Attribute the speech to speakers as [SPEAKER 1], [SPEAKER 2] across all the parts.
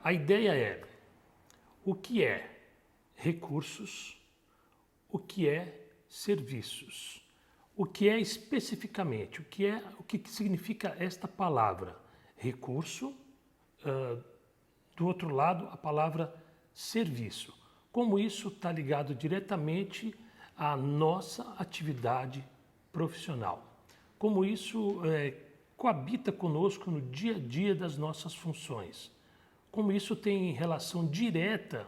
[SPEAKER 1] A ideia é o que é recursos, o que é serviços, o que é especificamente, o que significa esta palavra recurso, do outro lado a palavra serviço. Como isso está ligado diretamente à nossa atividade profissional. Como isso coabita conosco no dia a dia das nossas funções. Como isso tem relação direta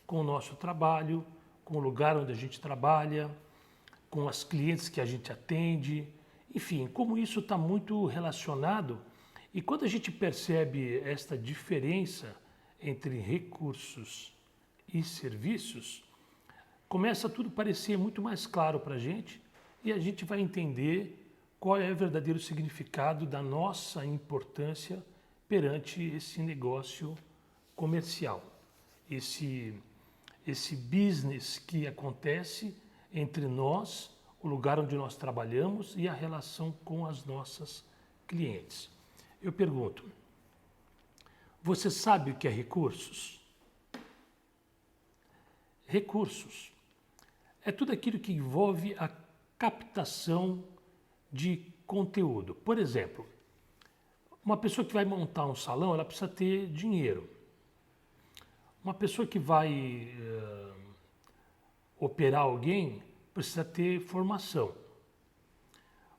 [SPEAKER 1] com o nosso trabalho, com o lugar onde a gente trabalha, com as clientes que a gente atende, enfim, como isso está muito relacionado. E quando a gente percebe esta diferença entre recursos e serviços, começa tudo a parecer muito mais claro para a gente e a gente vai entender qual é o verdadeiro significado da nossa importância perante esse negócio comercial, esse business que acontece entre nós, o lugar onde nós trabalhamos e a relação com as nossas clientes. Eu pergunto, você sabe o que é recursos? Recursos é tudo aquilo que envolve a captação de conteúdo. Por exemplo, uma pessoa que vai montar um salão, ela precisa ter dinheiro. Uma pessoa que vai operar alguém precisa ter formação.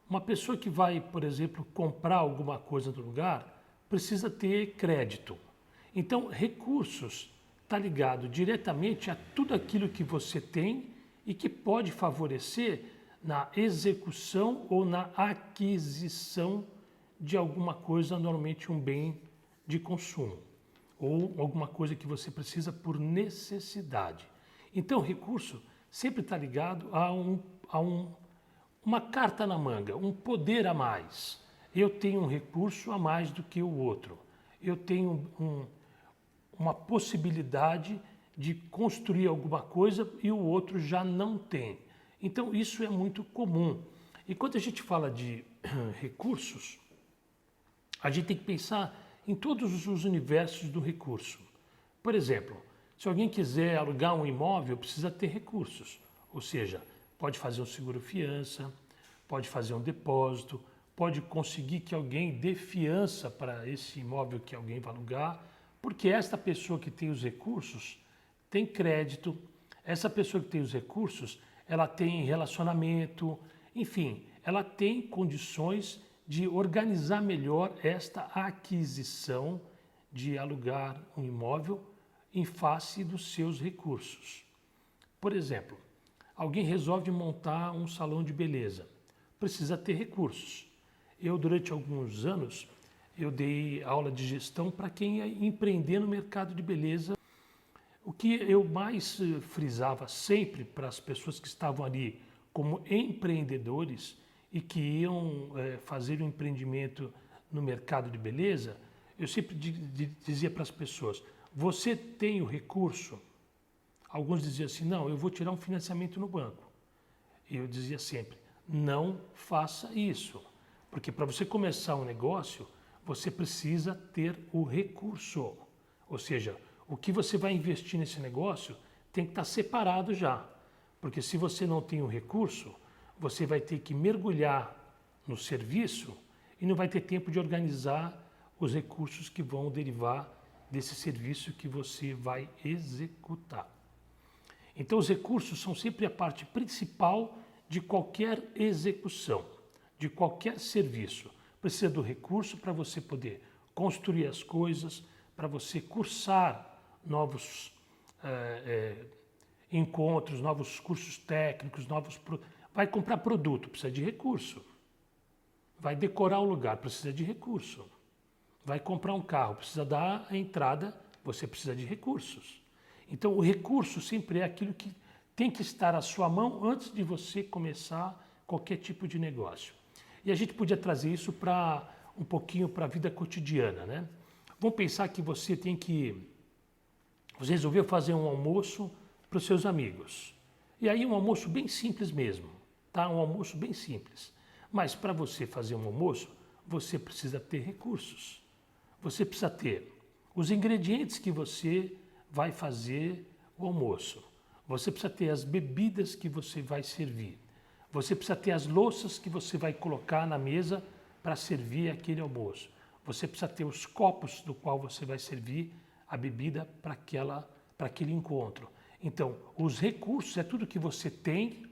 [SPEAKER 1] Uma pessoa que vai, por exemplo, comprar alguma coisa do lugar precisa ter crédito. Então, recursos está ligado diretamente a tudo aquilo que você tem e que pode favorecer na execução ou na aquisição de alguma coisa, normalmente um bem de consumo, ou alguma coisa que você precisa por necessidade. Então, recurso sempre está ligado a uma carta na manga, um poder a mais. Eu tenho um recurso a mais do que o outro. Eu tenho uma possibilidade de construir alguma coisa e o outro já não tem. Então, isso é muito comum. E quando a gente fala de recursos, a gente tem que pensar em todos os universos do recurso. Por exemplo, se alguém quiser alugar um imóvel, precisa ter recursos. Ou seja, pode fazer um seguro-fiança, pode fazer um depósito, pode conseguir que alguém dê fiança para esse imóvel que alguém vai alugar, porque esta pessoa que tem os recursos tem crédito, essa pessoa que tem os recursos, ela tem relacionamento, enfim, ela tem condições de organizar melhor esta aquisição de alugar um imóvel em face dos seus recursos. Por exemplo, alguém resolve montar um salão de beleza, precisa ter recursos. Eu, durante alguns anos, eu dei aula de gestão para quem ia empreender no mercado de beleza. O que eu mais frisava sempre para as pessoas que estavam ali como empreendedores e que iam fazer um empreendimento no mercado de beleza, eu sempre dizia para as pessoas, você tem o recurso? Alguns diziam assim, não, eu vou tirar um financiamento no banco. E eu dizia sempre, não faça isso, porque para você começar um negócio, você precisa ter o recurso. Ou seja, o que você vai investir nesse negócio tem que estar separado já. Porque se você não tem o recurso, você vai ter que mergulhar no serviço e não vai ter tempo de organizar os recursos que vão derivar desse serviço que você vai executar. Então, os recursos são sempre a parte principal de qualquer execução, de qualquer serviço. Precisa do recurso para você poder construir as coisas, para você cursar novos encontros, novos cursos técnicos, vai comprar produto, precisa de recurso. Vai decorar o lugar, precisa de recurso. Vai comprar um carro, precisa dar a entrada, você precisa de recursos. Então, o recurso sempre é aquilo que tem que estar à sua mão antes de você começar qualquer tipo de negócio. E a gente podia trazer isso para um pouquinho para a vida cotidiana, né? Vamos pensar que você resolveu fazer um almoço para os seus amigos. E aí um almoço bem simples mesmo, tá? Um almoço bem simples. Mas para você fazer um almoço, você precisa ter recursos. Você precisa ter os ingredientes que você vai fazer o almoço. Você precisa ter as bebidas que você vai servir. Você precisa ter as louças que você vai colocar na mesa para servir aquele almoço. Você precisa ter os copos do qual você vai servir a bebida para aquele encontro. Então, os recursos é tudo que você tem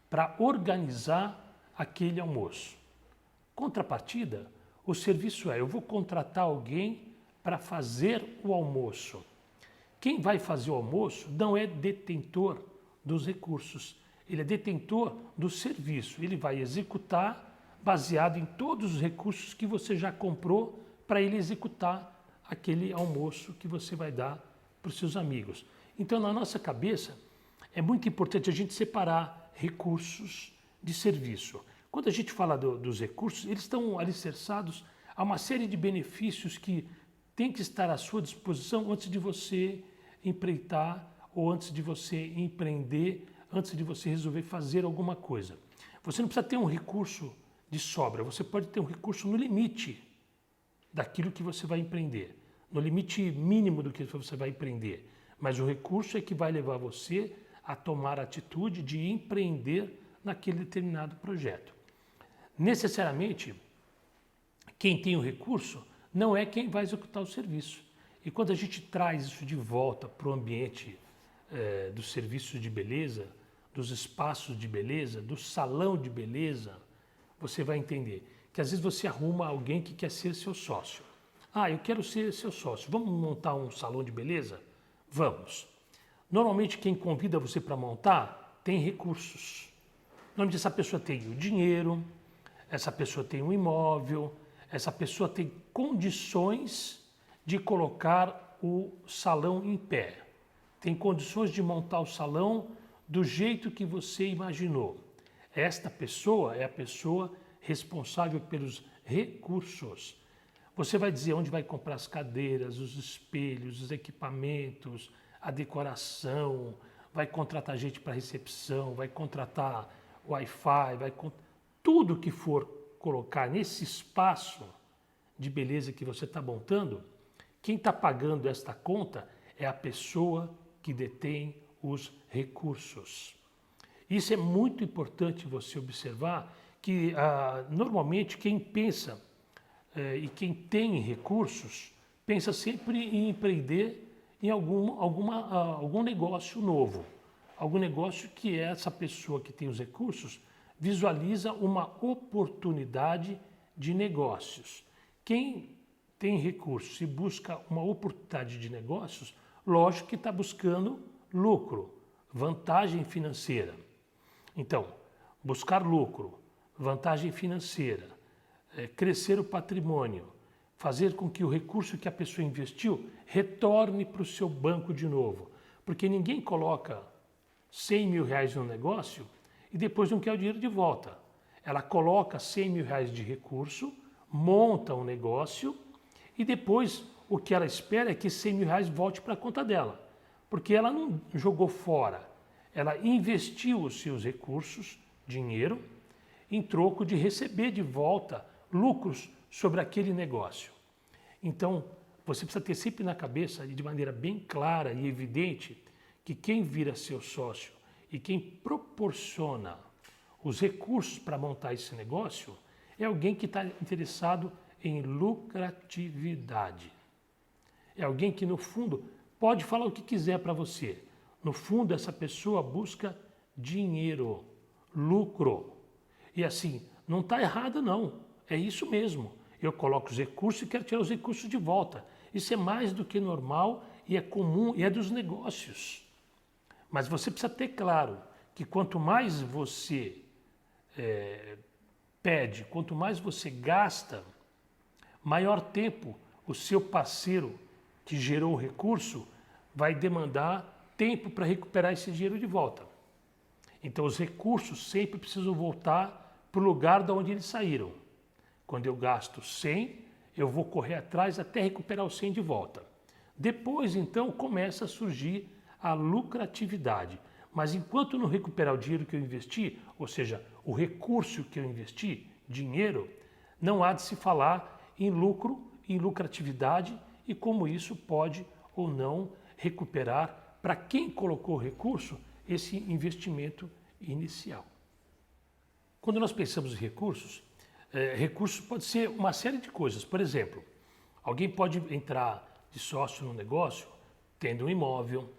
[SPEAKER 1] para organizar aquele almoço. Contrapartida, o serviço eu vou contratar alguém para fazer o almoço. Quem vai fazer o almoço não é detentor dos recursos, ele é detentor do serviço. Ele vai executar baseado em todos os recursos que você já comprou para ele executar aquele almoço que você vai dar para os seus amigos. Então, na nossa cabeça, é muito importante a gente separar recursos de serviço. Quando a gente fala dos recursos, eles estão alicerçados a uma série de benefícios que tem que estar à sua disposição antes de você empreitar ou antes de você empreender, antes de você resolver fazer alguma coisa. Você não precisa ter um recurso de sobra, você pode ter um recurso no limite daquilo que você vai empreender, no limite mínimo do que você vai empreender. Mas o recurso é que vai levar você a tomar a atitude de empreender naquele determinado projeto. Necessariamente, quem tem o recurso não é quem vai executar o serviço. E quando a gente traz isso de volta para o ambiente dos serviços de beleza, dos espaços de beleza, do salão de beleza, você vai entender que às vezes você arruma alguém que quer ser seu sócio. Ah, eu quero ser seu sócio. Vamos montar um salão de beleza? Vamos. Normalmente quem convida você para montar tem recursos. Normalmente essa pessoa tem o dinheiro, essa pessoa tem um imóvel, essa pessoa tem condições de colocar o salão em pé. Tem condições de montar o salão do jeito que você imaginou. Esta pessoa é a pessoa responsável pelos recursos. Você vai dizer onde vai comprar as cadeiras, os espelhos, os equipamentos, a decoração, vai contratar gente para recepção, vai contratar Wi-Fi, tudo que for colocar nesse espaço de beleza que você está montando, quem está pagando esta conta é a pessoa que detém os recursos. Isso é muito importante você observar que normalmente quem pensa e quem tem recursos pensa sempre em empreender em algum negócio novo, algum negócio que essa pessoa que tem os recursos visualiza uma oportunidade de negócios. Quem tem recursos e busca uma oportunidade de negócios, lógico que está buscando lucro, vantagem financeira. Então, buscar lucro, vantagem financeira, crescer o patrimônio, fazer com que o recurso que a pessoa investiu retorne para o seu banco de novo. Porque ninguém coloca 100 mil reais no negócio e depois não quer o dinheiro de volta. Ela coloca 100 mil reais de recurso, monta um negócio e depois o que ela espera é que 100 mil reais volte para a conta dela. Porque ela não jogou fora, ela investiu os seus recursos, dinheiro, em troco de receber de volta lucros sobre aquele negócio. Então, você precisa ter sempre na cabeça, e de maneira bem clara e evidente, que quem vira seu sócio e quem proporciona os recursos para montar esse negócio é alguém que está interessado em lucratividade. É alguém que, no fundo, pode falar o que quiser para você. No fundo, essa pessoa busca dinheiro, lucro. E assim, não está errado não, é isso mesmo. Eu coloco os recursos e quero tirar os recursos de volta. Isso é mais do que normal e é comum e é dos negócios. Mas você precisa ter claro que quanto mais você pede, quanto mais você gasta, maior tempo o seu parceiro que gerou o recurso vai demandar tempo para recuperar esse dinheiro de volta. Então os recursos sempre precisam voltar para o lugar de onde eles saíram. Quando eu gasto 100, eu vou correr atrás até recuperar os 100 de volta. Depois, então, começa a surgir a lucratividade. Mas enquanto não recuperar o dinheiro que eu investi, ou seja, o recurso que eu investi, dinheiro, não há de se falar em lucro, em lucratividade e como isso pode ou não recuperar para quem colocou o recurso esse investimento inicial. Quando nós pensamos em recursos, recursos pode ser uma série de coisas. Por exemplo, alguém pode entrar de sócio no negócio tendo um imóvel,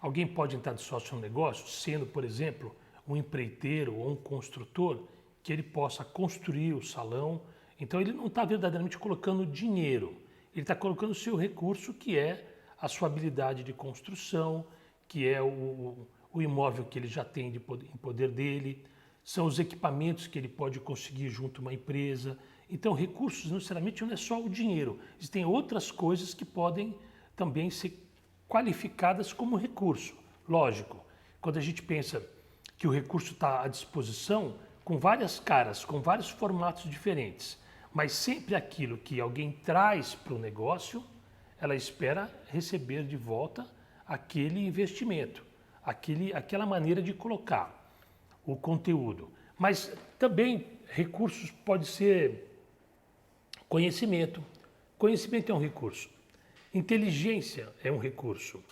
[SPEAKER 1] alguém pode entrar de sócio no negócio sendo, por exemplo, um empreiteiro ou um construtor, que ele possa construir o salão. Então ele não está verdadeiramente colocando dinheiro, ele está colocando o seu recurso, que é a sua habilidade de construção, que é o imóvel que ele já tem em poder dele, são os equipamentos que ele pode conseguir junto a uma empresa. Então recursos não necessariamente não é só o dinheiro, existem outras coisas que podem também ser qualificadas como recurso. Lógico, quando a gente pensa que o recurso está à disposição, com várias caras, com vários formatos diferentes, mas sempre aquilo que alguém traz para o negócio, ela espera receber de volta aquele investimento, aquela maneira de colocar o conteúdo. Mas também recursos pode ser conhecimento. Conhecimento é um recurso. Inteligência é um recurso.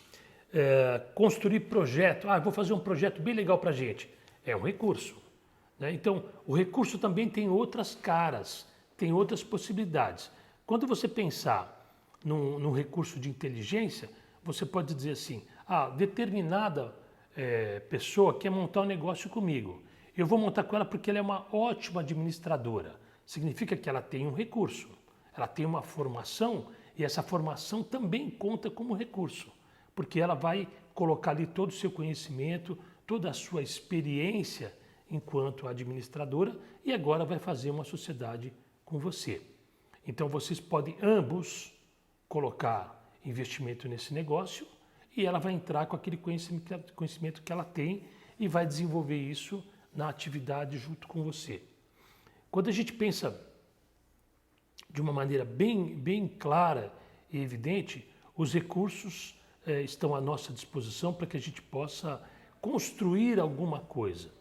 [SPEAKER 1] Construir projeto. Vou fazer um projeto bem legal para a gente. É um recurso. Né? Então, o recurso também tem outras caras, tem outras possibilidades. Quando você pensar num recurso de inteligência, você pode dizer assim, determinada pessoa quer montar um negócio comigo. Eu vou montar com ela porque ela é uma ótima administradora. Significa que ela tem um recurso, ela tem uma formação, e essa formação também conta como recurso, porque ela vai colocar ali todo o seu conhecimento, toda a sua experiência enquanto administradora, e agora vai fazer uma sociedade com você. Então vocês podem ambos colocar investimento nesse negócio, e ela vai entrar com aquele conhecimento que ela tem e vai desenvolver isso na atividade junto com você. Quando a gente pensa de uma maneira bem clara e evidente, os recursos estão à nossa disposição para que a gente possa construir alguma coisa,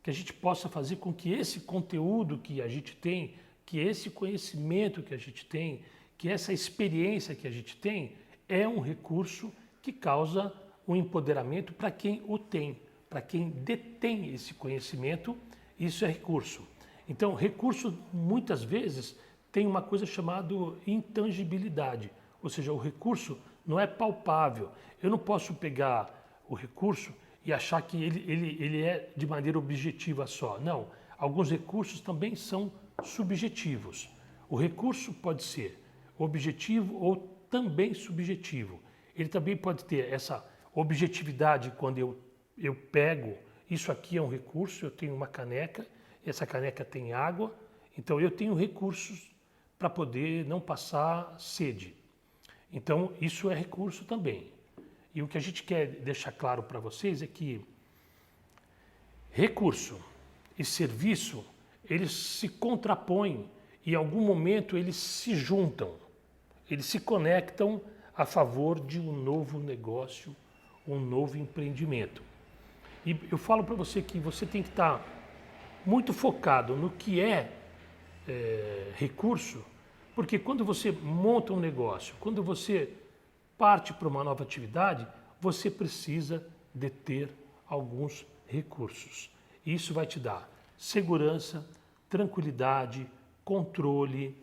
[SPEAKER 1] que a gente possa fazer com que esse conteúdo que a gente tem, que esse conhecimento que a gente tem, que essa experiência que a gente tem, é um recurso que causa um empoderamento para quem o tem, para quem detém esse conhecimento, isso é recurso. Então, recurso muitas vezes tem uma coisa chamada intangibilidade, ou seja, o recurso não é palpável. Eu não posso pegar o recurso e achar que ele é de maneira objetiva só. Não, alguns recursos também são subjetivos. O recurso pode ser objetivo ou também subjetivo. Ele também pode ter essa objetividade quando eu pego, isso aqui é um recurso, eu tenho uma caneca, essa caneca tem água, então eu tenho recursos para poder não passar sede. Então isso é recurso também. E o que a gente quer deixar claro para vocês é que recurso e serviço, eles se contrapõem e em algum momento eles se juntam, eles se conectam a favor de um novo negócio, um novo empreendimento. E eu falo para você que você tem que estar muito focado no que é recurso, porque quando você monta um negócio, quando você parte para uma nova atividade, você precisa de ter alguns recursos. Isso vai te dar segurança, tranquilidade, controle,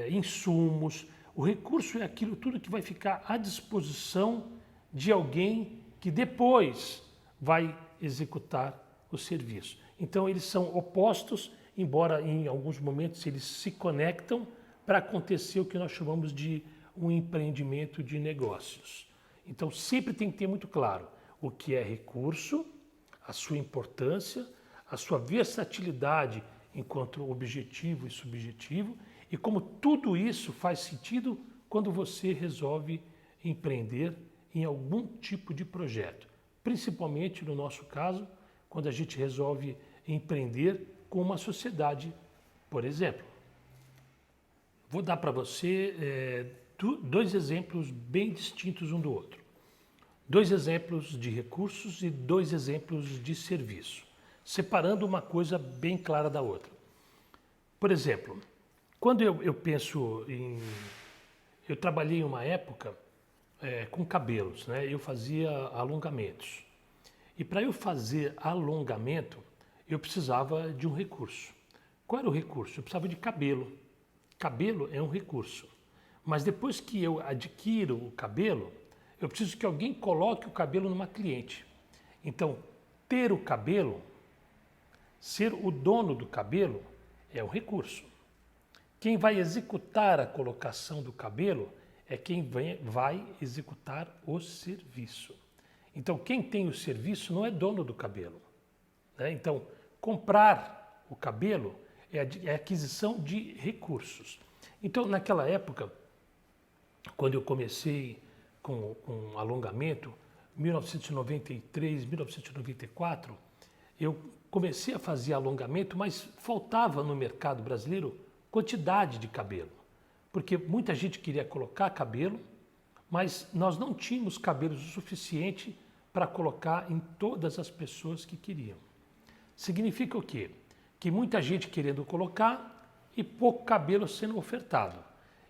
[SPEAKER 1] insumos. O recurso é aquilo tudo que vai ficar à disposição de alguém que depois vai executar o serviço. Então eles são opostos, embora em alguns momentos eles se conectam para acontecer o que nós chamamos de um empreendimento de negócios. Então sempre tem que ter muito claro o que é recurso, a sua importância, a sua versatilidade enquanto objetivo e subjetivo, e como tudo isso faz sentido quando você resolve empreender em algum tipo de projeto. Principalmente no nosso caso, quando a gente resolve empreender com uma sociedade, por exemplo. Vou dar para você dois exemplos bem distintos um do outro. Dois exemplos de recursos e dois exemplos de serviço, separando uma coisa bem clara da outra. Por exemplo, quando eu penso eu trabalhei uma época com cabelos, né? Eu fazia alongamentos. E para eu fazer alongamento, eu precisava de um recurso. Qual era o recurso? Eu precisava de cabelo. Cabelo é um recurso. Mas depois que eu adquiro o cabelo, eu preciso que alguém coloque o cabelo numa cliente. Então, ter o cabelo, ser o dono do cabelo, é um recurso. Quem vai executar a colocação do cabelo é quem vai executar o serviço. Então, quem tem o serviço não é dono do cabelo, né? Então, comprar o cabelo é aquisição de recursos. Então, naquela época, quando eu comecei com alongamento, 1993, 1994, eu comecei a fazer alongamento, mas faltava no mercado brasileiro quantidade de cabelo, porque muita gente queria colocar cabelo, mas nós não tínhamos cabelos o suficiente para colocar em todas as pessoas que queriam. Significa o quê? Que muita gente querendo colocar e pouco cabelo sendo ofertado.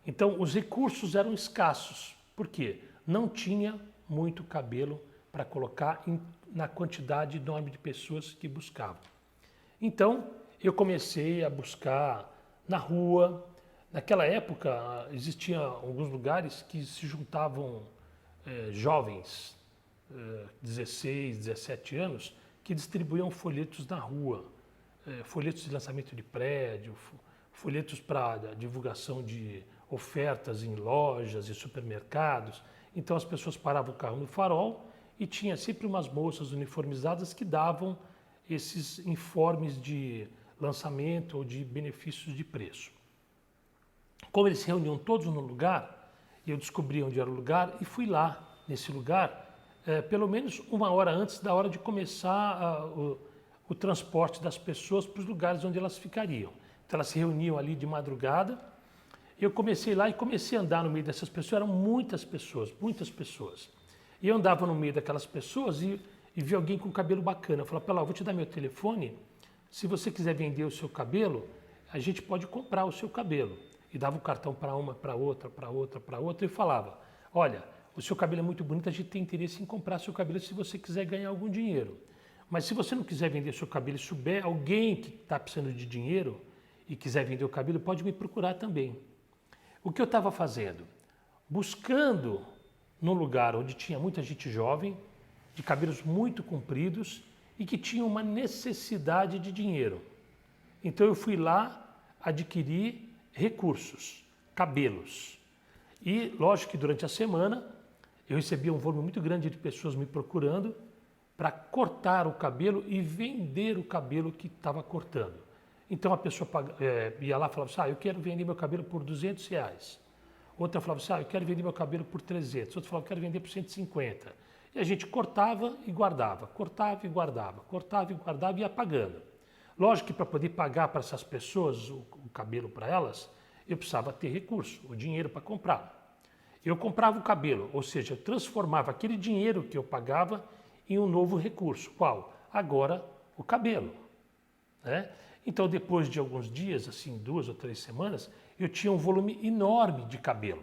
[SPEAKER 1] Então, os recursos eram escassos. Por quê? Não tinha muito cabelo para colocar na quantidade enorme de pessoas que buscavam. Então, eu comecei a buscar na rua. Naquela época, existiam alguns lugares que se juntavam jovens, 16, 17 anos, que distribuíam folhetos na rua, folhetos de lançamento de prédio, folhetos para divulgação de ofertas em lojas e supermercados. Então as pessoas paravam o carro no farol e tinha sempre umas moças uniformizadas que davam esses informes de lançamento ou de benefícios de preço. Como eles se reuniam todos no lugar, eu descobri onde era o lugar e fui lá, nesse lugar, pelo menos uma hora antes da hora de começar o transporte das pessoas para os lugares onde elas ficariam. Então elas se reuniam ali de madrugada. Eu comecei lá e comecei a andar no meio dessas pessoas, eram muitas pessoas, muitas pessoas. E eu andava no meio daquelas pessoas e via alguém com cabelo bacana. Eu falava, vou te dar meu telefone, se você quiser vender o seu cabelo, a gente pode comprar o seu cabelo. E dava o cartão para uma, para outra, para outra, para outra e falava, olha, o seu cabelo é muito bonito, a gente tem interesse em comprar seu cabelo se você quiser ganhar algum dinheiro. Mas se você não quiser vender seu cabelo e souber alguém que está precisando de dinheiro e quiser vender o cabelo, pode me procurar também. O que eu estava fazendo? Buscando num lugar onde tinha muita gente jovem, de cabelos muito compridos e que tinha uma necessidade de dinheiro. Então eu fui lá adquirir recursos, cabelos. E lógico que durante a semana eu recebia um volume muito grande de pessoas me procurando para cortar o cabelo e vender o cabelo que estava cortando. Então a pessoa ia lá e falava assim, eu quero vender meu cabelo por R$200. Outra falava assim, eu quero vender meu cabelo por 300. Outra falava, eu quero vender por 150. E a gente cortava e guardava, cortava e guardava, cortava e guardava e ia pagando. Lógico que para poder pagar para essas pessoas o cabelo para elas, eu precisava ter recurso, o dinheiro para comprar. Eu comprava o cabelo, ou seja, eu transformava aquele dinheiro que eu pagava em um novo recurso. Qual? Agora, o cabelo, né? Então, depois de alguns dias, assim, 2 ou 3 semanas, eu tinha um volume enorme de cabelo.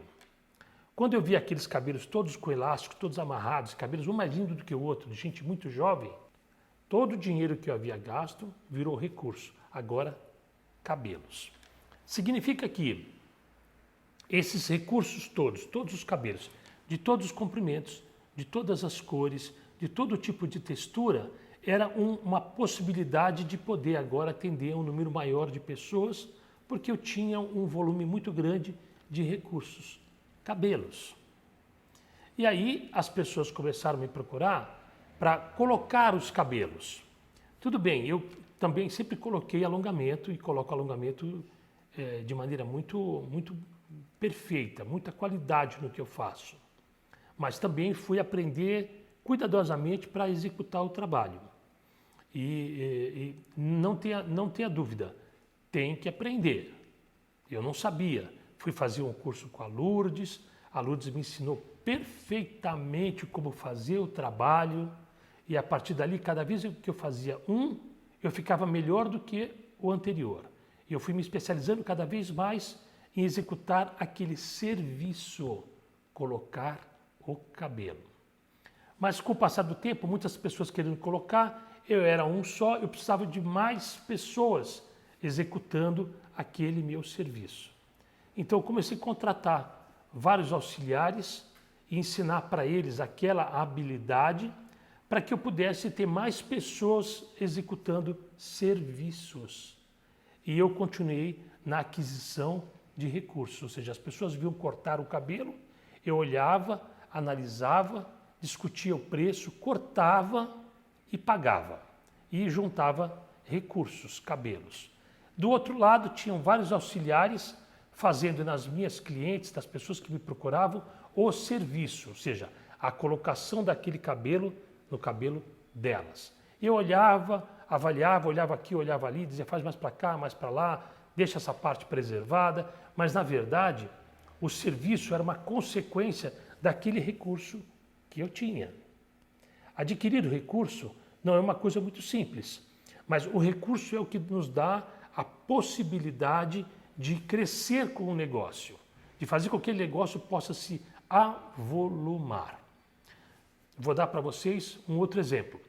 [SPEAKER 1] Quando eu vi aqueles cabelos todos com elástico, todos amarrados, cabelos um mais lindo do que o outro, de gente muito jovem, todo o dinheiro que eu havia gasto virou recurso. Agora, cabelos. Significa que esses recursos todos os cabelos, de todos os comprimentos, de todas as cores, de todo tipo de textura, era uma possibilidade de poder agora atender um número maior de pessoas, porque eu tinha um volume muito grande de recursos, cabelos. E aí as pessoas começaram a me procurar para colocar os cabelos. Tudo bem, eu também sempre coloquei alongamento e coloco alongamento de maneira muito perfeita, muita qualidade no que eu faço. Mas também fui aprender cuidadosamente para executar o trabalho. E não tenha dúvida, tem que aprender. Eu não sabia. Fui fazer um curso com a Lourdes me ensinou perfeitamente como fazer o trabalho e a partir dali, cada vez que eu fazia eu ficava melhor do que o anterior. E eu fui me especializando cada vez mais em executar aquele serviço, colocar o cabelo. Mas com o passar do tempo, muitas pessoas querendo colocar, eu era um só, eu precisava de mais pessoas executando aquele meu serviço. Então eu comecei a contratar vários auxiliares e ensinar para eles aquela habilidade para que eu pudesse ter mais pessoas executando serviços. E eu continuei na aquisição de recursos, ou seja, as pessoas vinham cortar o cabelo, eu olhava, analisava, discutia o preço, cortava e pagava. E juntava recursos, cabelos. Do outro lado, tinham vários auxiliares fazendo nas minhas clientes, das pessoas que me procuravam, o serviço, ou seja, a colocação daquele cabelo no cabelo delas. Eu olhava, avaliava, olhava aqui, olhava ali, dizia faz mais para cá, mais para lá, deixa essa parte preservada, mas na verdade o serviço era uma consequência daquele recurso que eu tinha. Adquirir o recurso não é uma coisa muito simples, mas o recurso é o que nos dá a possibilidade de crescer com o negócio, de fazer com que aquele negócio possa se avolumar. Vou dar para vocês um outro exemplo.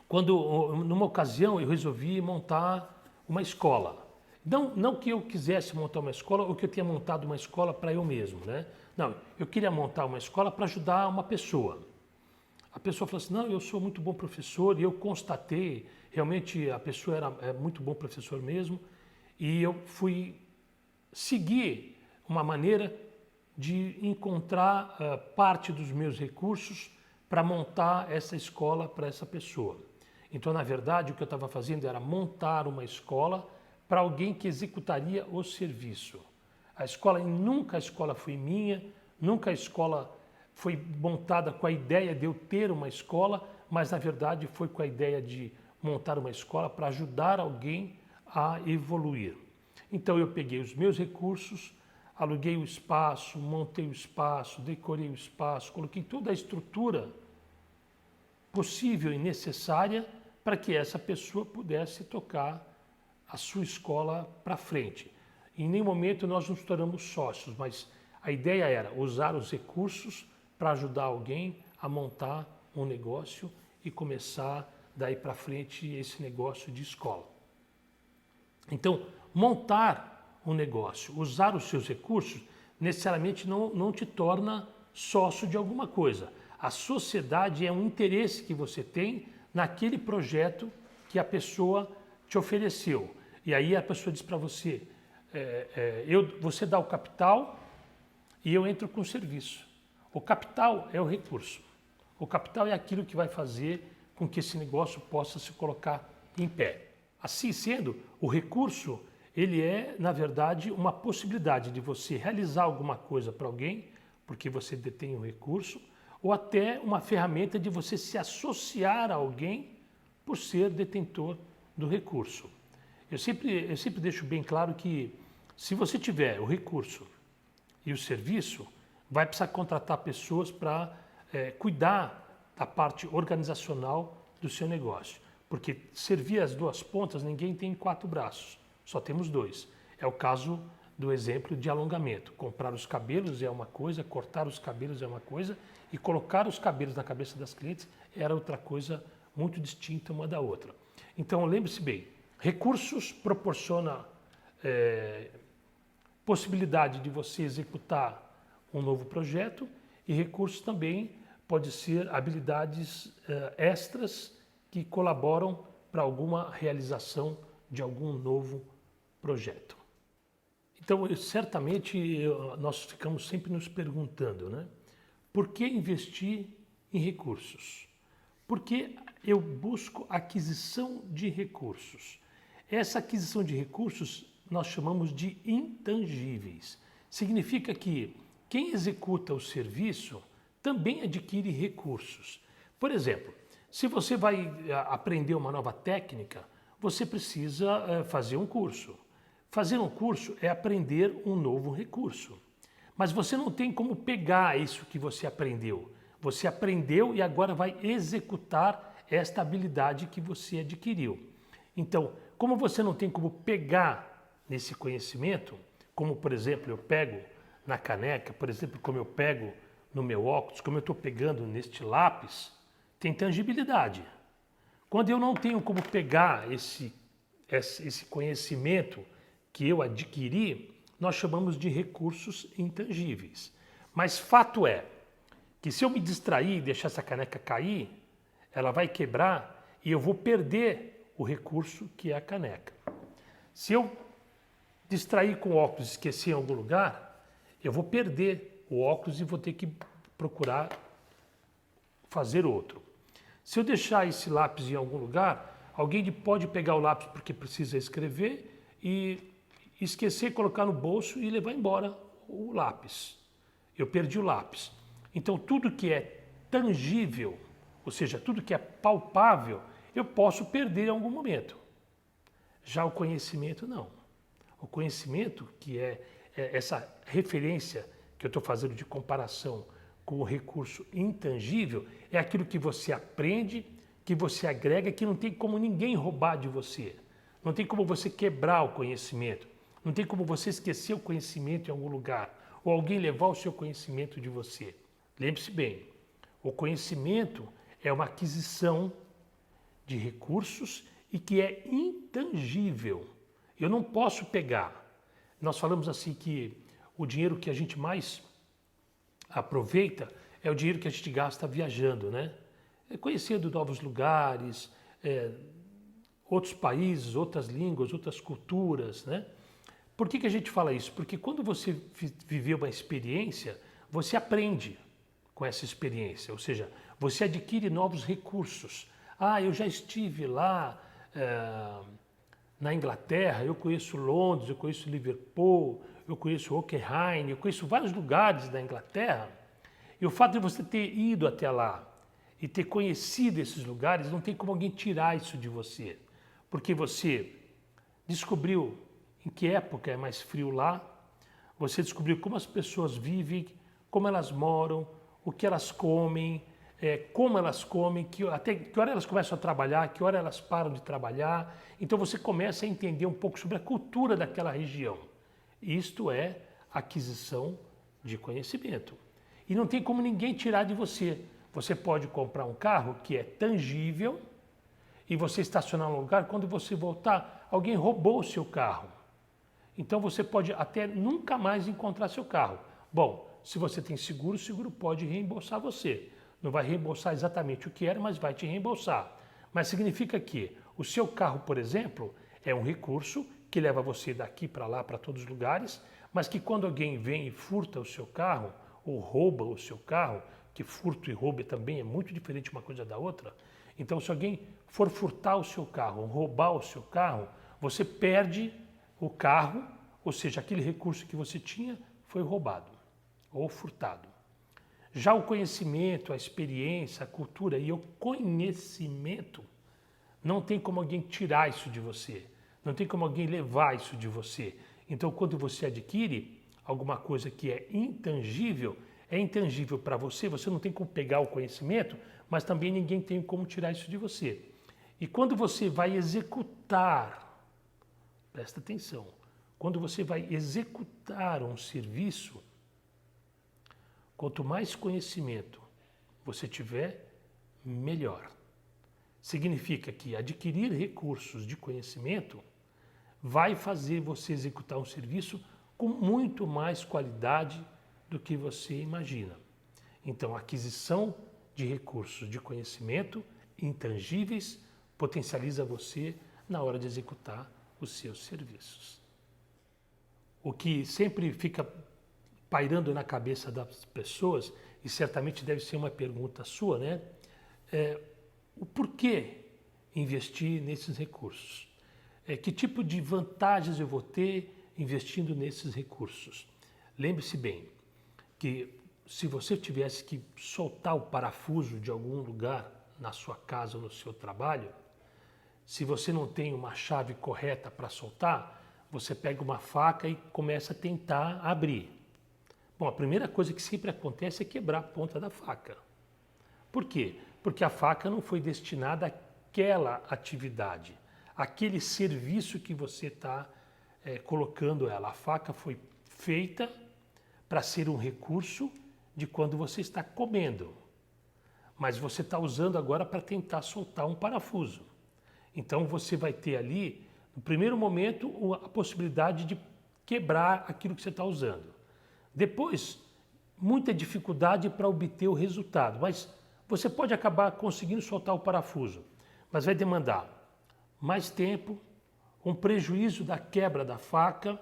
[SPEAKER 1] Quando, numa ocasião, eu resolvi montar uma escola. Não que eu quisesse montar uma escola ou que eu tenha montado uma escola para eu mesmo, né? Não, eu queria montar uma escola para ajudar uma pessoa. A pessoa falou assim, não, eu sou muito bom professor, e eu constatei, realmente a pessoa era muito bom professor mesmo, e eu fui seguir uma maneira de encontrar parte dos meus recursos para montar essa escola para essa pessoa. Então, na verdade, o que eu estava fazendo era montar uma escola para alguém que executaria o serviço. Nunca a escola foi minha, nunca a escola foi montada com a ideia de eu ter uma escola, mas na verdade foi com a ideia de montar uma escola para ajudar alguém a evoluir. Então eu peguei os meus recursos, aluguei o espaço, montei o espaço, decorei o espaço, coloquei toda a estrutura possível e necessária para que essa pessoa pudesse tocar a sua escola para frente. Em nenhum momento nós nos tornamos sócios, mas a ideia era usar os recursos para ajudar alguém a montar um negócio e começar daí para frente esse negócio de escola. Então, montar um negócio, usar os seus recursos, necessariamente não te torna sócio de alguma coisa. A sociedade é um interesse que você tem naquele projeto que a pessoa te ofereceu. E aí a pessoa diz para você, você dá o capital e eu entro com o serviço. O capital é o recurso. O capital é aquilo que vai fazer com que esse negócio possa se colocar em pé. Assim sendo, o recurso, ele é, na verdade, uma possibilidade de você realizar alguma coisa para alguém, porque você detém o recurso, ou até uma ferramenta de você se associar a alguém por ser detentor do recurso. Eu sempre deixo bem claro que se você tiver o recurso e o serviço, vai precisar contratar pessoas para cuidar da parte organizacional do seu negócio. Porque servir as duas pontas, ninguém tem 4 braços, só temos 2. É o caso do exemplo de alongamento. Comprar os cabelos é uma coisa, cortar os cabelos é uma coisa, e colocar os cabelos na cabeça das clientes era outra coisa muito distinta uma da outra. Então, lembre-se bem, recursos proporciona possibilidade de você executar um novo projeto, e recursos também pode ser habilidades extras que colaboram para alguma realização de algum novo projeto. Então, certamente, nós ficamos sempre nos perguntando, né? Por que investir em recursos? Por que eu busco aquisição de recursos? Essa aquisição de recursos nós chamamos de intangíveis. Significa que quem executa o serviço também adquire recursos. Por exemplo, se você vai aprender uma nova técnica, você precisa fazer um curso. Fazer um curso é aprender um novo recurso. Mas você não tem como pegar isso que você aprendeu. Você aprendeu e agora vai executar esta habilidade que você adquiriu. Então, como você não tem como pegar nesse conhecimento, como por exemplo eu pego na caneca, por exemplo, como eu pego no meu óculos, como eu estou pegando neste lápis, tem tangibilidade. Quando eu não tenho como pegar esse conhecimento que eu adquiri, nós chamamos de recursos intangíveis. Mas fato é que se eu me distrair e deixar essa caneca cair, ela vai quebrar e eu vou perder o recurso que é a caneca. Se eu distrair com o óculos e esquecer em algum lugar, eu vou perder o óculos e vou ter que procurar fazer outro. Se eu deixar esse lápis em algum lugar, alguém pode pegar o lápis porque precisa escrever e esquecer, colocar no bolso e levar embora o lápis. Eu perdi o lápis. Então tudo que é tangível, ou seja, tudo que é palpável, eu posso perder em algum momento. Já o conhecimento não. O conhecimento, que é essa referência que eu estou fazendo de comparação com o recurso intangível, é aquilo que você aprende, que você agrega, que não tem como ninguém roubar de você. Não tem como você quebrar o conhecimento. Não tem como você esquecer o conhecimento em algum lugar, ou alguém levar o seu conhecimento de você. Lembre-se bem, o conhecimento é uma aquisição de recursos e que é intangível. Eu não posso pegar. Nós falamos assim que o dinheiro que a gente mais aproveita é o dinheiro que a gente gasta viajando, né? Conhecendo novos lugares, outros países, outras línguas, outras culturas, né? Por que a gente fala isso? Porque quando você viveu uma experiência, você aprende com essa experiência, ou seja, você adquire novos recursos. Ah, eu já estive lá na Inglaterra, eu conheço Londres, eu conheço Liverpool, eu conheço Hockenheim, eu conheço vários lugares da Inglaterra. E o fato de você ter ido até lá e ter conhecido esses lugares, não tem como alguém tirar isso de você. Porque você descobriu em que época é mais frio lá, você descobriu como as pessoas vivem, como elas moram, o que elas comem, como elas comem, até que hora elas começam a trabalhar, que hora elas param de trabalhar. Então você começa a entender um pouco sobre a cultura daquela região. Isto é aquisição de conhecimento. E não tem como ninguém tirar de você. Você pode comprar um carro que é tangível e você estacionar no lugar, quando você voltar, alguém roubou o seu carro. Então você pode até nunca mais encontrar seu carro. Bom, se você tem seguro, o seguro pode reembolsar você. Não vai reembolsar exatamente o que era, mas vai te reembolsar. Mas significa que o seu carro, por exemplo, é um recurso que leva você daqui para lá, para todos os lugares, mas que quando alguém vem e furta o seu carro, ou rouba o seu carro, que furto e roubo também é muito diferente uma coisa da outra. Então, se alguém for furtar o seu carro, ou roubar o seu carro, você perde o carro, ou seja, aquele recurso que você tinha foi roubado ou furtado. Já o conhecimento, a experiência, a cultura e o conhecimento, não tem como alguém tirar isso de você, não tem como alguém levar isso de você. Então, quando você adquire alguma coisa que é intangível para você, você não tem como pegar o conhecimento, mas também ninguém tem como tirar isso de você. E quando você vai executar, presta atenção, quando você vai executar um serviço, quanto mais conhecimento você tiver, melhor. Significa que adquirir recursos de conhecimento vai fazer você executar um serviço com muito mais qualidade do que você imagina. Então, a aquisição de recursos de conhecimento intangíveis potencializa você na hora de executar os seus serviços. O que sempre fica pairando na cabeça das pessoas, e certamente deve ser uma pergunta sua, né? O porquê investir nesses recursos? Que tipo de vantagens eu vou ter investindo nesses recursos? Lembre-se bem que se você tivesse que soltar o parafuso de algum lugar na sua casa ou no seu trabalho, se você não tem uma chave correta para soltar, você pega uma faca e começa a tentar abrir. Bom, a primeira coisa que sempre acontece é quebrar a ponta da faca. Por quê? Porque a faca não foi destinada àquela atividade, àquele serviço que você está colocando ela. A faca foi feita para ser um recurso de quando você está comendo, mas você está usando agora para tentar soltar um parafuso. Então você vai ter ali, no primeiro momento, a possibilidade de quebrar aquilo que você está usando. Depois, muita dificuldade para obter o resultado, mas você pode acabar conseguindo soltar o parafuso, mas vai demandar mais tempo, um prejuízo da quebra da faca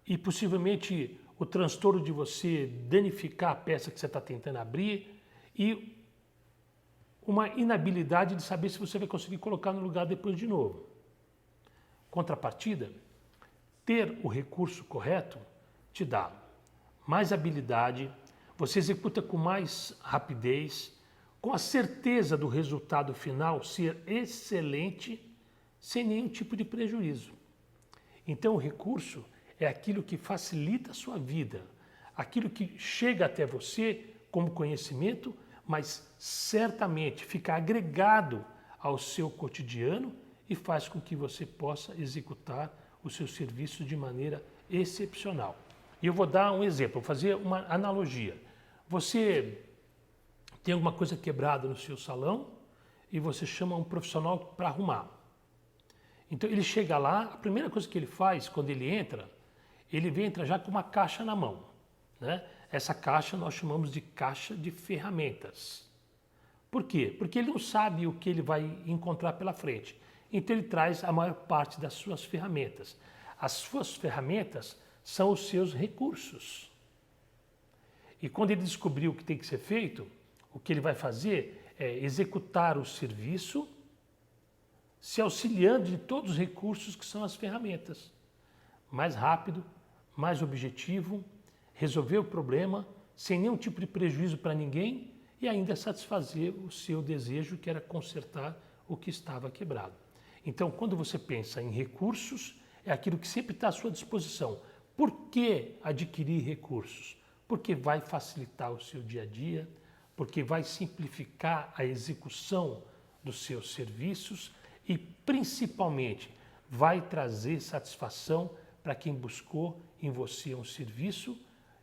[SPEAKER 1] e possivelmente o transtorno de você danificar a peça que você está tentando abrir e uma inabilidade de saber se você vai conseguir colocar no lugar depois de novo. Contrapartida, ter o recurso correto te dá mais habilidade, você executa com mais rapidez, com a certeza do resultado final ser excelente, sem nenhum tipo de prejuízo. Então o recurso é aquilo que facilita a sua vida, aquilo que chega até você como conhecimento, mas certamente fica agregado ao seu cotidiano e faz com que você possa executar o seu serviço de maneira excepcional. E eu vou dar um exemplo, vou fazer uma analogia. Você tem alguma coisa quebrada no seu salão e você chama um profissional para arrumar. Então ele chega lá, a primeira coisa que ele faz quando ele entra já com uma caixa na mão, né? Essa caixa nós chamamos de caixa de ferramentas. Por quê? Porque ele não sabe o que ele vai encontrar pela frente. Então ele traz a maior parte das suas ferramentas. As suas ferramentas são os seus recursos. E quando ele descobriu o que tem que ser feito, o que ele vai fazer é executar o serviço, se auxiliando de todos os recursos que são as ferramentas. Mais rápido, mais objetivo, resolver o problema sem nenhum tipo de prejuízo para ninguém e ainda satisfazer o seu desejo, que era consertar o que estava quebrado. Então, quando você pensa em recursos, é aquilo que sempre está à sua disposição. Por que adquirir recursos? Porque vai facilitar o seu dia a dia, porque vai simplificar a execução dos seus serviços e, principalmente, vai trazer satisfação para quem buscou em você um serviço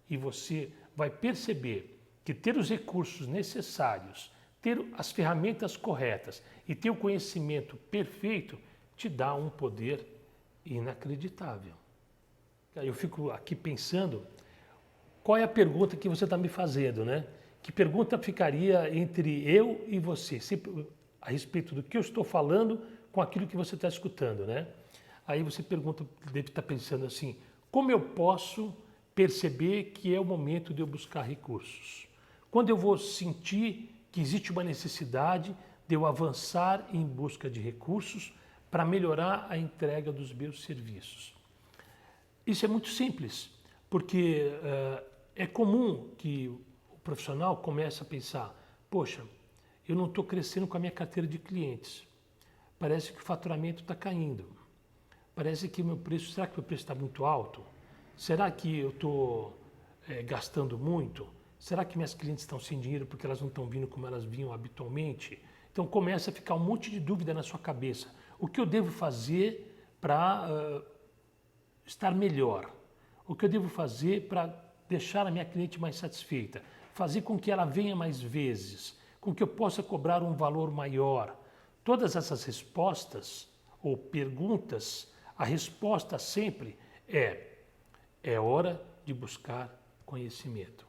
[SPEAKER 1] e você vai perceber que ter os recursos necessários, ter as ferramentas corretas e ter o conhecimento perfeito te dá um poder inacreditável. Eu fico aqui pensando, qual é a pergunta que você está me fazendo, né? Que pergunta ficaria entre eu e você, sempre a respeito do que eu estou falando com aquilo que você está escutando, né? Aí você pergunta, deve estar pensando assim, como eu posso perceber que é o momento de eu buscar recursos? Quando eu vou sentir que existe uma necessidade de eu avançar em busca de recursos para melhorar a entrega dos meus serviços? Isso é muito simples, porque é comum que o profissional comece a pensar, poxa, eu não estou crescendo com a minha carteira de clientes, parece que o faturamento está caindo, parece que o meu preço, será que o meu preço está muito alto? Será que eu estou gastando muito? Será que minhas clientes estão sem dinheiro porque elas não estão vindo como elas vinham habitualmente? Então começa a ficar um monte de dúvida na sua cabeça. O que eu devo fazer para estar melhor? O que eu devo fazer para deixar a minha cliente mais satisfeita? Fazer com que ela venha mais vezes? Com que eu possa cobrar um valor maior? Todas essas respostas ou perguntas, a resposta sempre é hora de buscar conhecimento.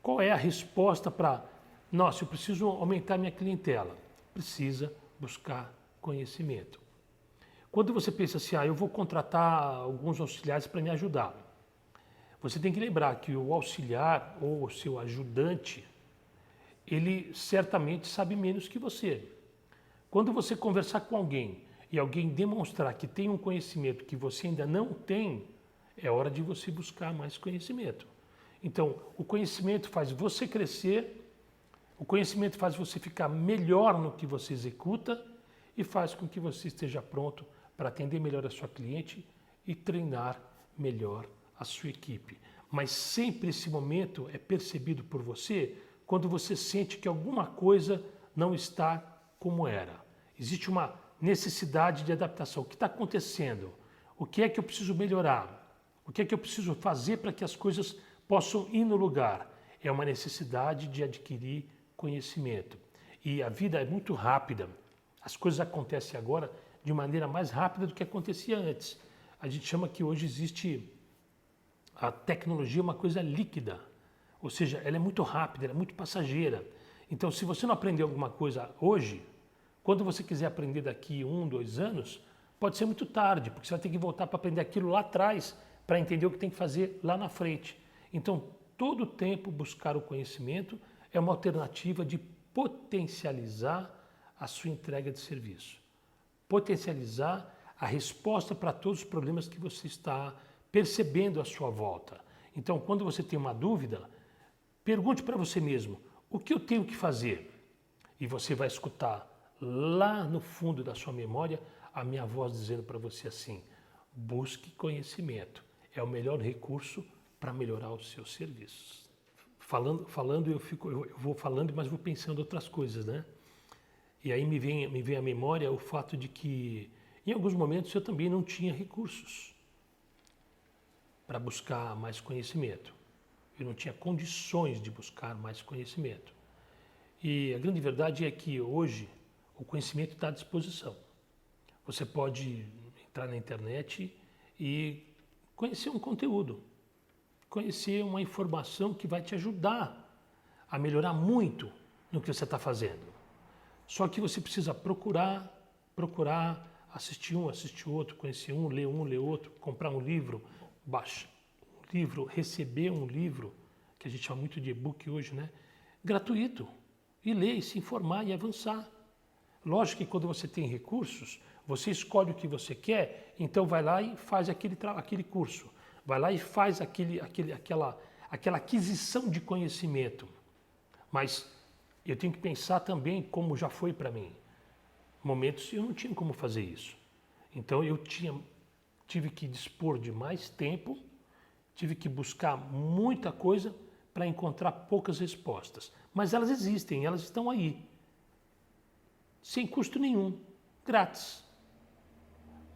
[SPEAKER 1] Qual é a resposta para, nossa, eu preciso aumentar minha clientela? Precisa buscar conhecimento. Quando você pensa assim, eu vou contratar alguns auxiliares para me ajudar, você tem que lembrar que o auxiliar ou o seu ajudante, ele certamente sabe menos que você. Quando você conversar com alguém e alguém demonstrar que tem um conhecimento que você ainda não tem, é hora de você buscar mais conhecimento. Então, o conhecimento faz você crescer, o conhecimento faz você ficar melhor no que você executa e faz com que você esteja pronto para atender melhor a sua cliente e treinar melhor a sua equipe. Mas sempre esse momento é percebido por você quando você sente que alguma coisa não está como era. Existe uma necessidade de adaptação. O que está acontecendo? O que é que eu preciso melhorar? O que é que eu preciso fazer para que as coisas possam ir no lugar? É uma necessidade de adquirir conhecimento. E a vida é muito rápida. As coisas acontecem agora de maneira mais rápida do que acontecia antes. A gente chama que hoje existe a tecnologia uma coisa líquida. Ou seja, ela é muito rápida, ela é muito passageira. Então, se você não aprender alguma coisa hoje, quando você quiser aprender daqui 1, 2 anos, pode ser muito tarde, porque você vai ter que voltar para aprender aquilo lá atrás, para entender o que tem que fazer lá na frente. Então, todo o tempo buscar o conhecimento é uma alternativa de potencializar a sua entrega de serviço. Potencializar a resposta para todos os problemas que você está percebendo à sua volta. Então, quando você tem uma dúvida, pergunte para você mesmo, o que eu tenho que fazer? E você vai escutar lá no fundo da sua memória a minha voz dizendo para você assim, busque conhecimento, é o melhor recurso para melhorar os seus serviços. Falando eu vou falando, mas vou pensando outras coisas, né? E aí me vem à memória o fato de que em alguns momentos eu também não tinha recursos para buscar mais conhecimento. Eu não tinha condições de buscar mais conhecimento. E a grande verdade é que hoje o conhecimento está à disposição. Você pode entrar na internet e conhecer um conteúdo, conhecer uma informação que vai te ajudar a melhorar muito no que você está fazendo. Só que você precisa procurar, assistir um, assistir outro, conhecer um, ler outro, comprar um livro, baixar um livro, receber um livro, que a gente chama muito de e-book hoje, né? Gratuito. E ler, e se informar e avançar. Lógico que quando você tem recursos, você escolhe o que você quer, então vai lá e faz aquele curso. Vai lá e faz aquela aquisição de conhecimento. Mas eu tenho que pensar também como já foi para mim. Momentos eu não tinha como fazer isso. Então eu tive que dispor de mais tempo, tive que buscar muita coisa para encontrar poucas respostas. Mas elas existem, elas estão aí. Sem custo nenhum, grátis.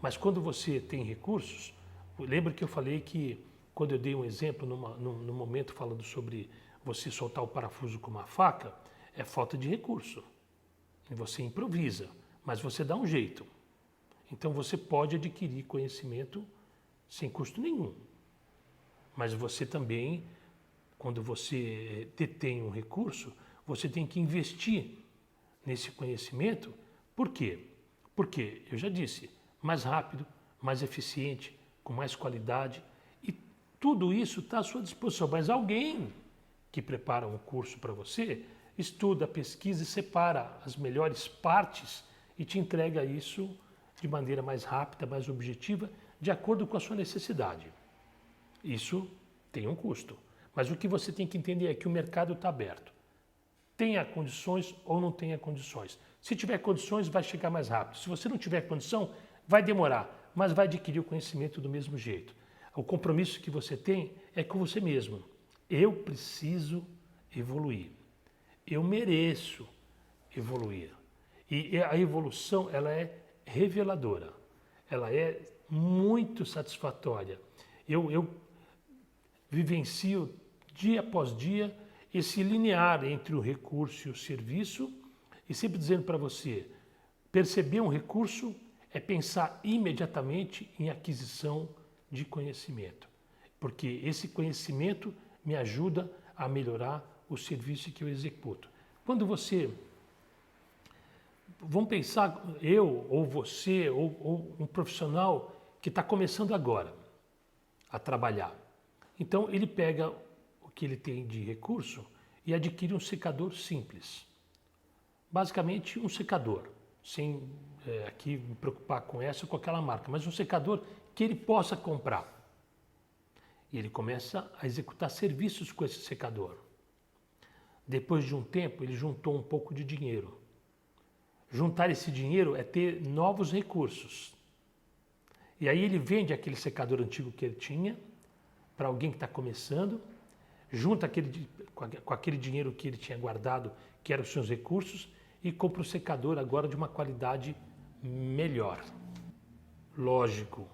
[SPEAKER 1] Mas quando você tem recursos, lembra que eu falei que quando eu dei um exemplo no momento falando sobre você soltar o parafuso com uma faca, é falta de recurso. E você improvisa, mas você dá um jeito. Então você pode adquirir conhecimento sem custo nenhum. Mas você também, quando você detém um recurso, você tem que investir nesse conhecimento. Por quê? Porque, eu já disse, mais rápido, mais eficiente, com mais qualidade, e tudo isso está à sua disposição. Mas alguém que prepara um curso para você, estuda, pesquisa e separa as melhores partes e te entrega isso de maneira mais rápida, mais objetiva, de acordo com a sua necessidade. Isso tem um custo. Mas o que você tem que entender é que o mercado está aberto. Tenha condições ou não tenha condições. Se tiver condições, vai chegar mais rápido. Se você não tiver condição, vai demorar, mas vai adquirir o conhecimento do mesmo jeito. O compromisso que você tem é com você mesmo. Eu preciso evoluir. Eu mereço evoluir. E a evolução, ela é reveladora. Ela é muito satisfatória. Eu vivencio dia após dia esse linear entre o recurso e o serviço, e sempre dizendo para você, perceber um recurso é pensar imediatamente em aquisição de conhecimento, porque esse conhecimento me ajuda a melhorar o serviço que eu executo. Quando você, vamos pensar, eu ou você ou um profissional que está começando agora a trabalhar, então ele pega o que ele tem de recurso e adquire um secador simples. Basicamente um secador, sem aqui me preocupar com essa ou com aquela marca, mas um secador que ele possa comprar. E ele começa a executar serviços com esse secador. Depois de um tempo, ele juntou um pouco de dinheiro. Juntar esse dinheiro é ter novos recursos. E aí ele vende aquele secador antigo que ele tinha para alguém que está começando, junta com aquele dinheiro que ele tinha guardado, que eram os seus recursos, e compra o secador agora de uma qualidade melhor. Lógico,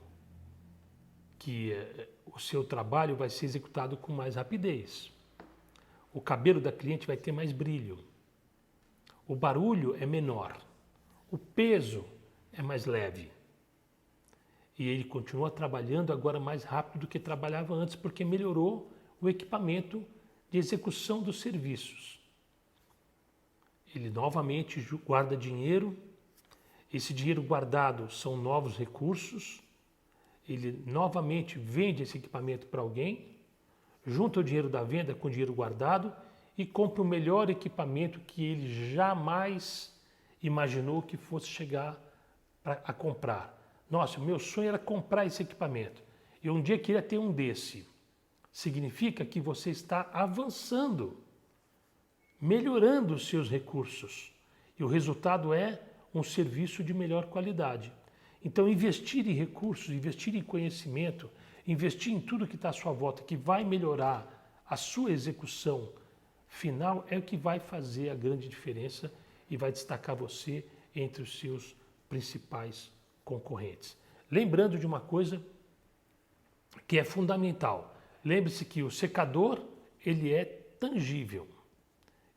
[SPEAKER 1] que o seu trabalho vai ser executado com mais rapidez. O cabelo da cliente vai ter mais brilho. O barulho é menor. O peso é mais leve. E ele continua trabalhando agora mais rápido do que trabalhava antes, porque melhorou o equipamento de execução dos serviços. Ele novamente guarda dinheiro. Esse dinheiro guardado são novos recursos. Ele novamente vende esse equipamento para alguém, junta o dinheiro da venda com o dinheiro guardado e compra o melhor equipamento que ele jamais imaginou que fosse chegar a comprar. Nossa, meu sonho era comprar esse equipamento. Eu um dia queria ter um desse. Significa que você está avançando, melhorando os seus recursos. E o resultado é um serviço de melhor qualidade. Então, investir em recursos, investir em conhecimento, investir em tudo que está à sua volta, que vai melhorar a sua execução final, é o que vai fazer a grande diferença e vai destacar você entre os seus principais concorrentes. Lembrando de uma coisa que é fundamental. Lembre-se que o secador, ele é tangível.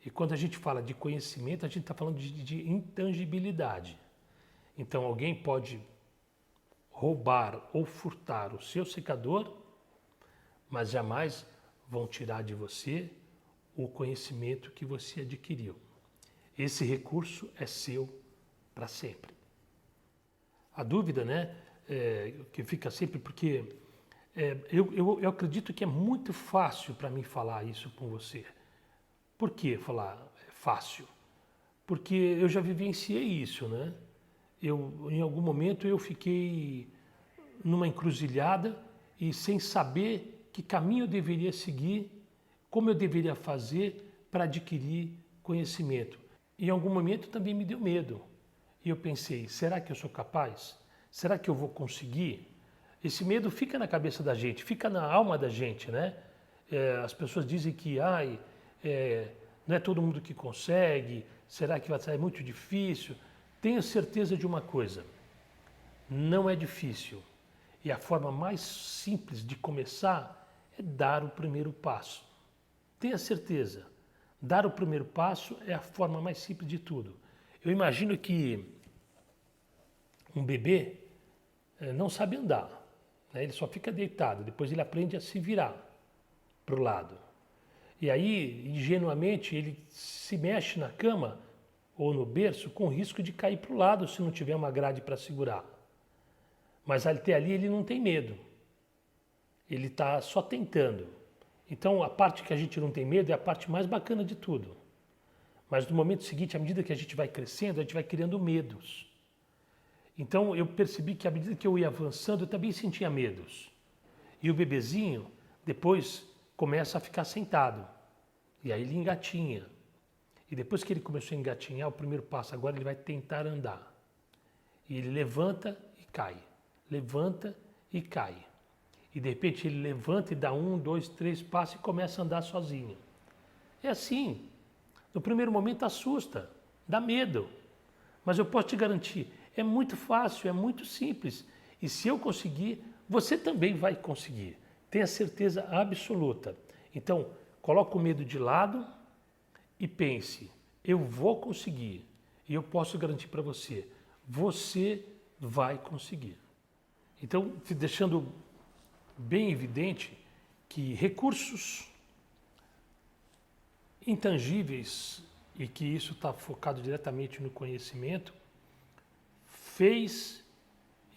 [SPEAKER 1] E quando a gente fala de conhecimento, a gente está falando de intangibilidade. Então, alguém pode roubar ou furtar o seu secador, mas jamais vão tirar de você o conhecimento que você adquiriu. Esse recurso é seu para sempre. A dúvida, né, que fica sempre, porque eu acredito que é muito fácil para mim falar isso com você. Por que falar fácil? Porque eu já vivenciei isso, né? Em algum momento eu fiquei numa encruzilhada e sem saber que caminho eu deveria seguir, como eu deveria fazer para adquirir conhecimento. Em algum momento também me deu medo. E eu pensei, será que eu sou capaz? Será que eu vou conseguir? Esse medo fica na cabeça da gente, fica na alma da gente, né? As pessoas dizem que não é todo mundo que consegue, será que vai ser muito difícil? Tenha certeza de uma coisa, não é difícil. E a forma mais simples de começar é dar o primeiro passo. Tenha certeza, dar o primeiro passo é a forma mais simples de tudo. Eu imagino que um bebê não sabe andar, né? Ele só fica deitado, depois ele aprende a se virar para o lado. E aí, ingenuamente, ele se mexe na cama ou no berço com risco de cair para o lado se não tiver uma grade para segurar. Mas até ali ele não tem medo. Ele está só tentando. Então a parte que a gente não tem medo é a parte mais bacana de tudo. Mas no momento seguinte, à medida que a gente vai crescendo, a gente vai criando medos. Então eu percebi que à medida que eu ia avançando, eu também sentia medos. E o bebezinho depois começa a ficar sentado. E aí ele engatinha. E depois que ele começou a engatinhar, o primeiro passo agora ele vai tentar andar. E ele levanta e cai. Levanta e cai. E de repente ele levanta e dá 1, 2, 3 passos e começa a andar sozinho. É assim. No primeiro momento assusta, dá medo. Mas eu posso te garantir, é muito fácil, é muito simples. E se eu conseguir, você também vai conseguir. Tenha certeza absoluta. Então, coloque o medo de lado e pense, eu vou conseguir. E eu posso garantir para você, você vai conseguir. Então, deixando bem evidente que recursos intangíveis e que isso está focado diretamente no conhecimento, fez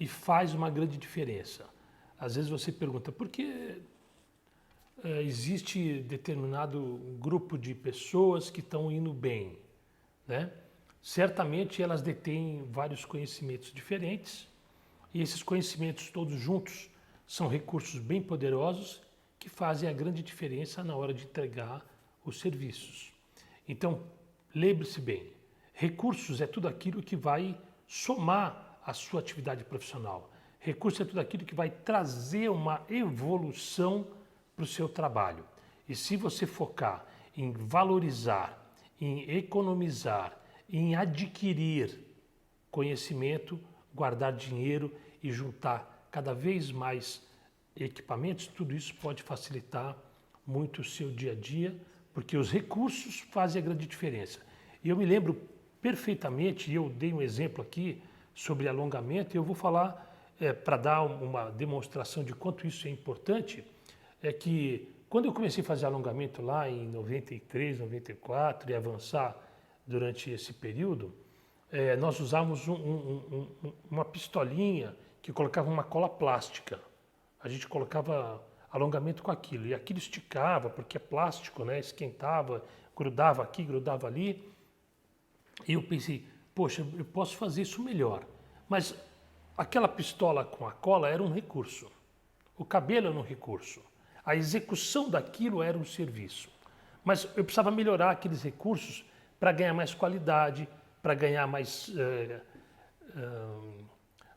[SPEAKER 1] e faz uma grande diferença. Às vezes você pergunta, por que existe determinado grupo de pessoas que estão indo bem, né? Certamente elas detêm vários conhecimentos diferentes e esses conhecimentos todos juntos são recursos bem poderosos que fazem a grande diferença na hora de entregar os serviços. Então, lembre-se bem, recursos é tudo aquilo que vai somar a sua atividade profissional. Recurso é tudo aquilo que vai trazer uma evolução para o seu trabalho. E se você focar em valorizar, em economizar, em adquirir conhecimento, guardar dinheiro e juntar cada vez mais equipamentos, tudo isso pode facilitar muito o seu dia a dia, porque os recursos fazem a grande diferença. E eu me lembro perfeitamente, e eu dei um exemplo aqui sobre alongamento, e eu vou falar, para dar uma demonstração de quanto isso é importante, é que quando eu comecei a fazer alongamento lá em 93, 94 e avançar durante esse período, nós usávamos uma pistolinha que colocava uma cola plástica. A gente colocava alongamento com aquilo, e aquilo esticava, porque é plástico, né? Esquentava, grudava aqui, grudava ali. E eu pensei, poxa, eu posso fazer isso melhor. Mas aquela pistola com a cola era um recurso. O cabelo era um recurso. A execução daquilo era um serviço. Mas eu precisava melhorar aqueles recursos para ganhar mais qualidade, para ganhar mais...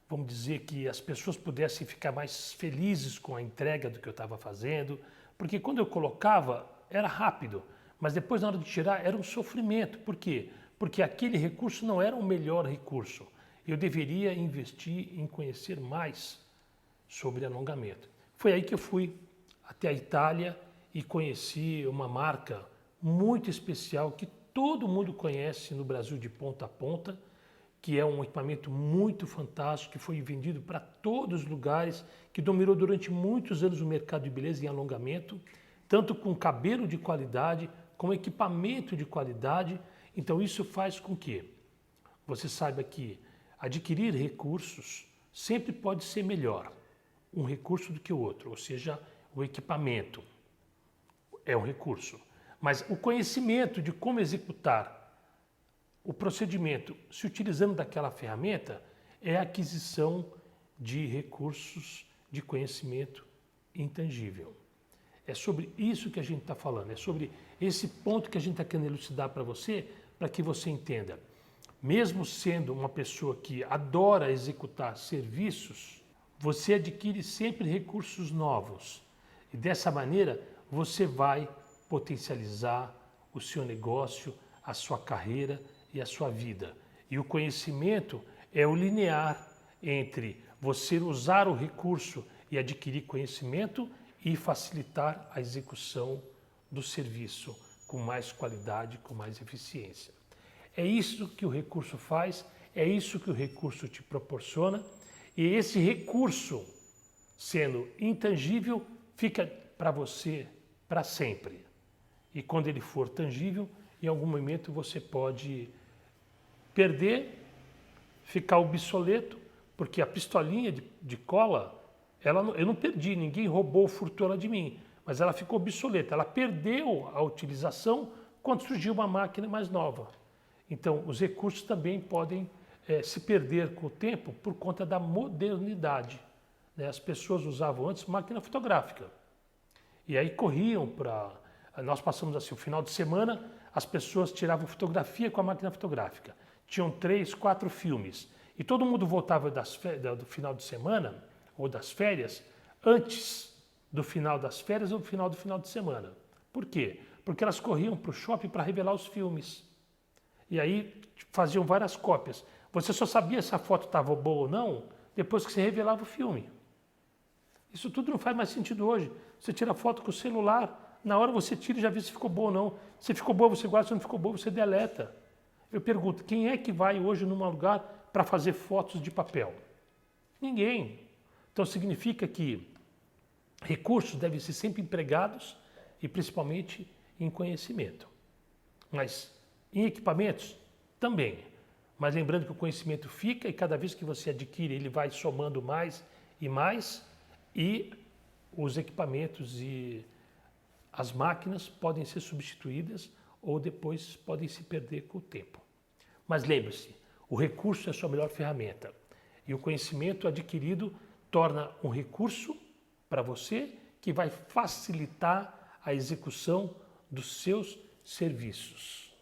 [SPEAKER 1] vamos dizer que as pessoas pudessem ficar mais felizes com a entrega do que eu estava fazendo. Porque quando eu colocava, era rápido. Mas depois, na hora de tirar, era um sofrimento. Por quê? Porque aquele recurso não era o melhor recurso. Eu deveria investir em conhecer mais sobre alongamento. Foi aí que eu fui até a Itália e conheci uma marca muito especial que todo mundo conhece no Brasil de ponta a ponta, que é um equipamento muito fantástico, que foi vendido para todos os lugares, que dominou durante muitos anos o mercado de beleza em alongamento, tanto com cabelo de qualidade, com equipamento de qualidade. Então isso faz com que você saiba que adquirir recursos sempre pode ser melhor um recurso do que o outro, ou seja, o equipamento é um recurso, mas o conhecimento de como executar o procedimento se utilizando daquela ferramenta é a aquisição de recursos de conhecimento intangível. É sobre isso que a gente está falando, é sobre esse ponto que a gente está querendo elucidar para você, para que você entenda. Mesmo sendo uma pessoa que adora executar serviços, você adquire sempre recursos novos. E dessa maneira, você vai potencializar o seu negócio, a sua carreira e a sua vida. E o conhecimento é o linear entre você usar o recurso e adquirir conhecimento e facilitar a execução do serviço com mais qualidade, com mais eficiência. É isso que o recurso faz, é isso que o recurso te proporciona, e esse recurso, sendo intangível, fica para você para sempre. E quando ele for tangível, em algum momento você pode perder, ficar obsoleto, porque a pistolinha de cola, eu não perdi, ninguém roubou ou furtou ela de mim, mas ela ficou obsoleta, ela perdeu a utilização quando surgiu uma máquina mais nova. Então, os recursos também podem se perder com o tempo por conta da modernidade. Né? As pessoas usavam antes máquina fotográfica. E aí corriam para... Nós passamos assim, o final de semana, as pessoas tiravam fotografia com a máquina fotográfica. Tinham 3, 4 filmes. E todo mundo voltava do final de semana, ou das férias, antes do final das férias ou do final de semana. Por quê? Porque elas corriam para o shopping para revelar os filmes. E aí faziam várias cópias. Você só sabia se a foto estava boa ou não depois que você revelava o filme. Isso tudo não faz mais sentido hoje. Você tira foto com o celular, na hora você tira e já vê se ficou boa ou não. Se ficou boa, você guarda, se não ficou boa, você deleta. Eu pergunto, quem é que vai hoje num lugar para fazer fotos de papel? Ninguém. Então significa que recursos devem ser sempre empregados e principalmente em conhecimento. Mas em equipamentos também. Mas lembrando que o conhecimento fica e cada vez que você adquire ele vai somando mais, e os equipamentos e as máquinas podem ser substituídas ou depois podem se perder com o tempo. Mas lembre-se, o recurso é a sua melhor ferramenta e o conhecimento adquirido torna um recurso para você que vai facilitar a execução dos seus serviços.